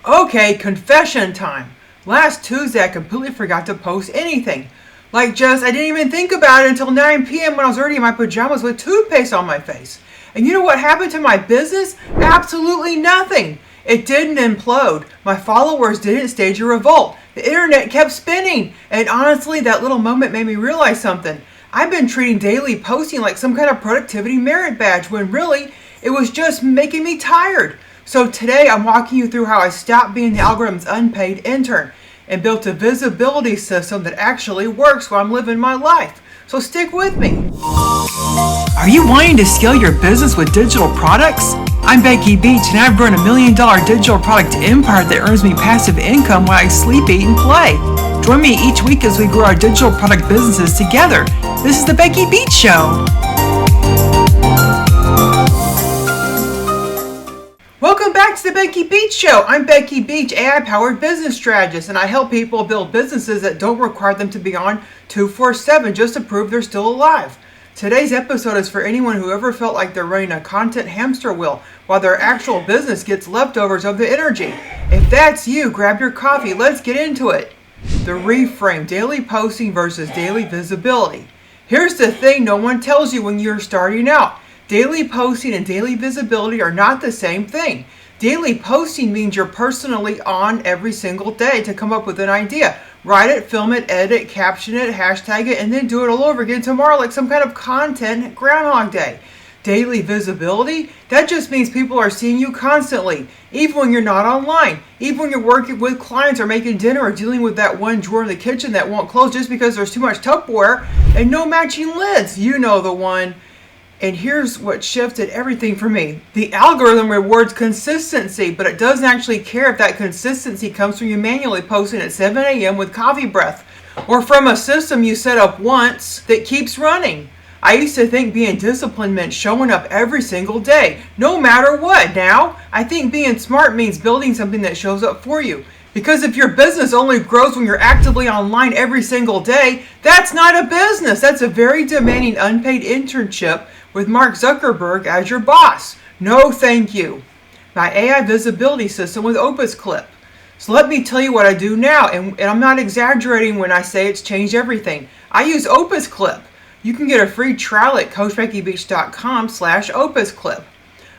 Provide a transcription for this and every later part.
Okay, confession time. Last Tuesday, I completely forgot to post anything. I didn't even think about it until 9 p.m. when I was already in my pajamas with toothpaste on my face. And you know what happened to my business? Absolutely nothing. It didn't implode. My followers didn't stage a revolt. The internet kept spinning. And honestly, that little moment made me realize something. I've been treating daily posting like some kind of productivity merit badge when really, it was just making me tired. So today, I'm walking you through how I stopped being the algorithm's unpaid intern and built a visibility system that actually works while I'm living my life. So stick with me. Are you wanting to scale your business with digital products? I'm Becky Beach, and I've run $1 million digital product empire that earns me passive income while I sleep, eat, and play. Join me each week as we grow our digital product businesses together. This is the Becky Beach Show. Welcome back to the Becky Beach Show. I'm Becky Beach, AI-powered business strategist, and I help people build businesses that don't require them to be on 24/7 just to prove they're still alive. Today's episode is for anyone who ever felt like they're running a content hamster wheel while their actual business gets leftovers of the energy. If that's you, grab your coffee. Let's get into it. The reframe: daily posting versus daily visibility. Here's the thing no one tells you when you're starting out. Daily posting and daily visibility are not the same thing. Daily posting means you're personally on every single day to come up with an idea. Write it, film it, edit it, caption it, hashtag it, and then do it all over again tomorrow like some kind of content Groundhog Day. Daily visibility, that just means people are seeing you constantly, even when you're not online, even when you're working with clients or making dinner or dealing with that one drawer in the kitchen that won't close just because there's too much Tupperware and no matching lids. You know the one. And here's what shifted everything for me. The algorithm rewards consistency, but it doesn't actually care if that consistency comes from you manually posting at 7 a.m. with coffee breath, or from a system you set up once that keeps running. I used to think being disciplined meant showing up every single day, no matter what. Now, I think being smart means building something that shows up for you. Because if your business only grows when you're actively online every single day, that's not a business. That's a very demanding unpaid internship with Mark Zuckerberg as your boss. No, thank you. My AI visibility system with Opus Clip. So let me tell you what I do now, and I'm not exaggerating when I say it's changed everything. I use Opus Clip. You can get a free trial at coachbeckybeach.com/Opus Clip.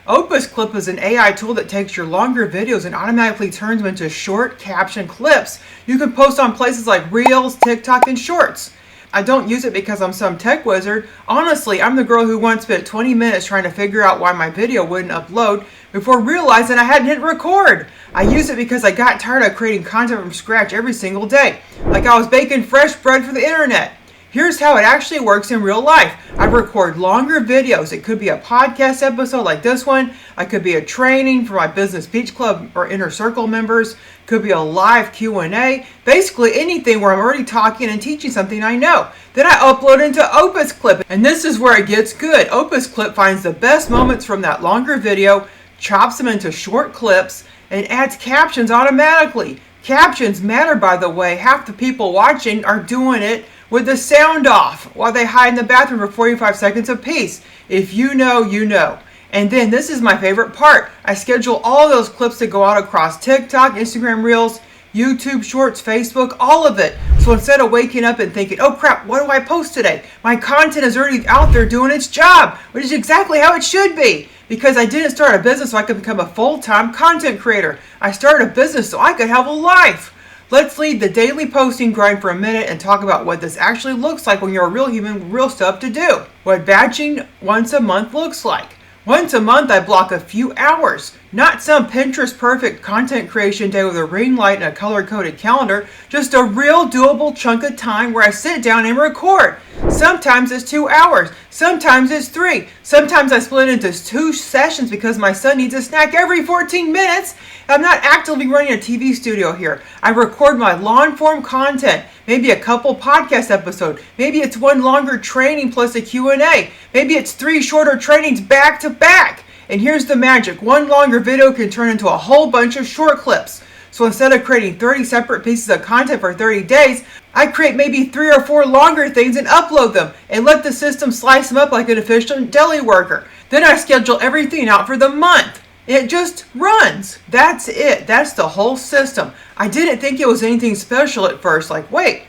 Opus Clip is an AI tool that takes your longer videos and automatically turns them into short caption clips you can post on places like Reels, TikTok, and Shorts. I don't use it because I'm some tech wizard. Honestly, I'm the girl who once spent 20 minutes trying to figure out why my video wouldn't upload before realizing I hadn't hit record. I use it because I got tired of creating content from scratch every single day, like I was baking fresh bread for the internet. Here's how it actually works in real life. I record longer videos. It could be a podcast episode like this one. It could be a training for my Business Beach Club or Inner Circle members. It could be a live Q&A. Basically anything where I'm already talking and teaching something I know. Then I upload into Opus Clip. And this is where it gets good. Opus Clip finds the best moments from that longer video, chops them into short clips, and adds captions automatically. Captions matter, by the way. Half the people watching are doing it with the sound off while they hide in the bathroom for 45 seconds apiece. If you know, you know. And then this is my favorite part. I schedule all those clips to go out across TikTok, Instagram Reels, YouTube Shorts, Facebook, all of it. So instead of waking up and thinking, oh crap, what do I post today? My content is already out there doing its job, which is exactly how it should be. Because I didn't start a business so I could become a full-time content creator. I started a business so I could have a life. Let's leave the daily posting grind for a minute and talk about what this actually looks like when you're a real human with real stuff to do. What batching once a month looks like. Once a month, I block a few hours. Not some Pinterest perfect content creation day with a ring light and a color-coded calendar. Just a real doable chunk of time where I sit down and record. Sometimes it's 2 hours. Sometimes it's 3. Sometimes I split it into 2 sessions because my son needs a snack every 14 minutes. I'm not actively running a TV studio here. I record my long-form content. Maybe a couple podcast episodes. Maybe it's one longer training plus a Q&A. Maybe it's 3 shorter trainings back to back. And here's the magic. One longer video can turn into a whole bunch of short clips. So instead of creating 30 separate pieces of content for 30 days, I create maybe 3 or 4 longer things and upload them and let the system slice them up like an efficient deli worker. Then I schedule everything out for the month. It just runs. That's it. That's the whole system. I didn't think it was anything special at first. Like, wait,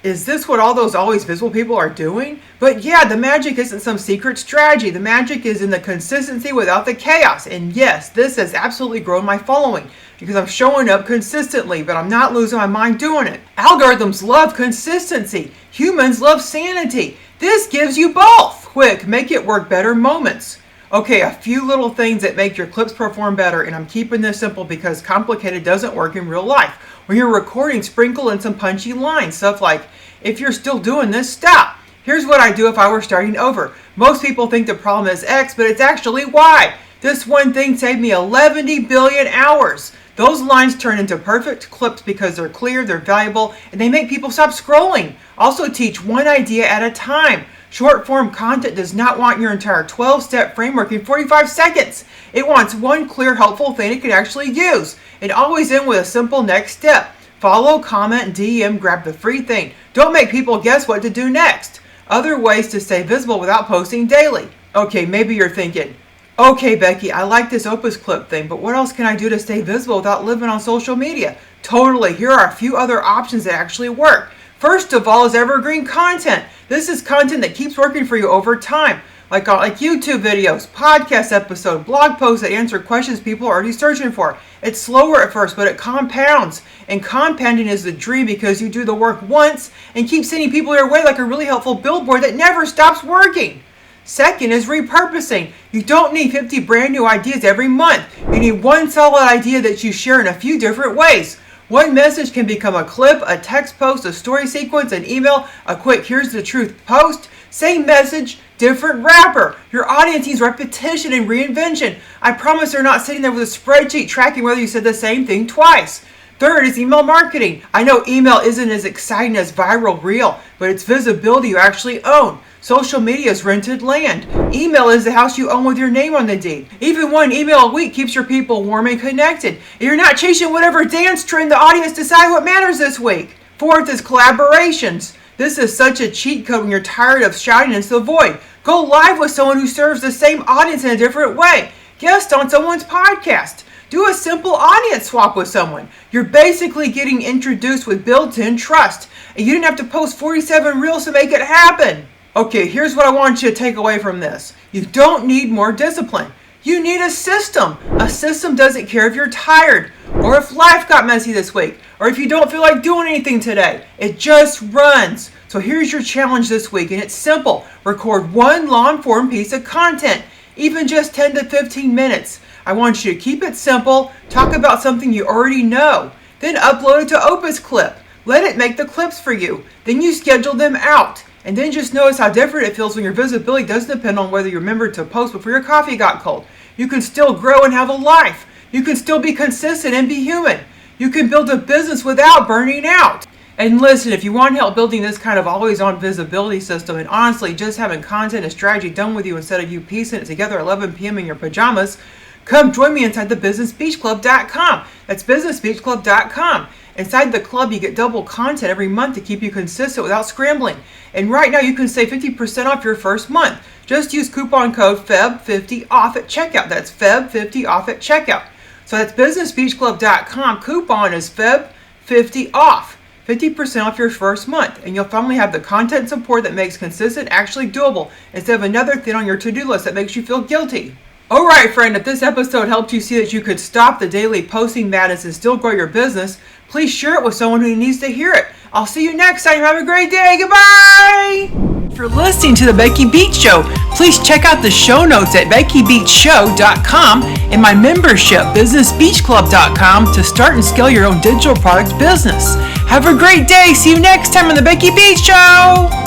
is this what all those always visible people are doing? But yeah, the magic isn't some secret strategy. The magic is in the consistency without the chaos. And yes, this has absolutely grown my following because I'm showing up consistently, but I'm not losing my mind doing it. Algorithms love consistency. Humans love sanity. This gives you both. Quick, make it work better moments. Okay, a few little things that make your clips perform better, and I'm keeping this simple because complicated doesn't work in real life. When you're recording, sprinkle in some punchy lines. Stuff like, if you're still doing this, stop. Here's what I do if I were starting over. Most people think the problem is X, but it's actually Y. This one thing saved me 11 billion hours. Those lines turn into perfect clips because they're clear, they're valuable, and they make people stop scrolling. Also teach one idea at a time. Short form content does not want your entire 12-step framework in 45 seconds. It wants one clear, helpful thing it can actually use. And always end with a simple next step. Follow, comment, DM, grab the free thing. Don't make people guess what to do next. Other ways to stay visible without posting daily. Okay, maybe you're thinking, okay, Becky, I like this Opus Clip thing, but what else can I do to stay visible without living on social media? Totally, here are a few other options that actually work. First of all is evergreen content. This is content that keeps working for you over time, like YouTube videos, podcast episodes, blog posts that answer questions people are already searching for. It's slower at first, but it compounds. And compounding is the dream because you do the work once and keep sending people your way like a really helpful billboard that never stops working. Second is repurposing. You don't need 50 brand new ideas every month. You need one solid idea that you share in a few different ways. One message can become a clip, a text post, a story sequence, an email, a quick here's the truth post. Same message, different wrapper. Your audience needs repetition and reinvention. I promise they're not sitting there with a spreadsheet tracking whether you said the same thing twice. Third is email marketing. I know email isn't as exciting as viral reel, but it's visibility you actually own. Social media is rented land. Email is the house you own with your name on the deed. Even one email a week keeps your people warm and connected. You're not chasing whatever dance trend the audience decide what matters this week. Fourth is collaborations. This is such a cheat code when you're tired of shouting into the void. Go live with someone who serves the same audience in a different way. Guest on someone's podcast. Do a simple audience swap with someone. You're basically getting introduced with built-in trust. And you didn't have to post 47 reels to make it happen. Okay, here's what I want you to take away from this. You don't need more discipline. You need a system. A system doesn't care if you're tired or if life got messy this week or if you don't feel like doing anything today. It just runs. So here's your challenge this week, and it's simple. Record one long-form piece of content, even just 10 to 15 minutes. I want you to keep it simple, talk about something you already know, then upload it to Opus Clip. Let it make the clips for you. Then you schedule them out. And then just notice how different it feels when your visibility doesn't depend on whether you remembered to post before your coffee got cold. You can still grow and have a life. You can still be consistent and be human. You can build a business without burning out. And listen, if you want help building this kind of always-on visibility system and honestly just having content and strategy done with you instead of you piecing it together at 11 p.m. in your pajamas, come join me inside the businessbeachclub.com. That's businessbeachclub.com. Inside the club, you get double content every month to keep you consistent without scrambling. And right now, you can save 50% off your first month. Just use coupon code FEB50 off at checkout. That's FEB50 off at checkout. So that's businessbeachclub.com. Coupon is FEB50 off. 50% off your first month. And you'll finally have the content and support that makes consistent actually doable instead of another thing on your to-do list that makes you feel guilty. Alright friend, if this episode helped you see that you could stop the daily posting madness and still grow your business, please share it with someone who needs to hear it. I'll see you next time. Have a great day. Goodbye! For listening to The Becky Beach Show, please check out the show notes at beckybeachshow.com and my membership, businessbeachclub.com, to start and scale your own digital product business. Have a great day. See you next time on The Becky Beach Show!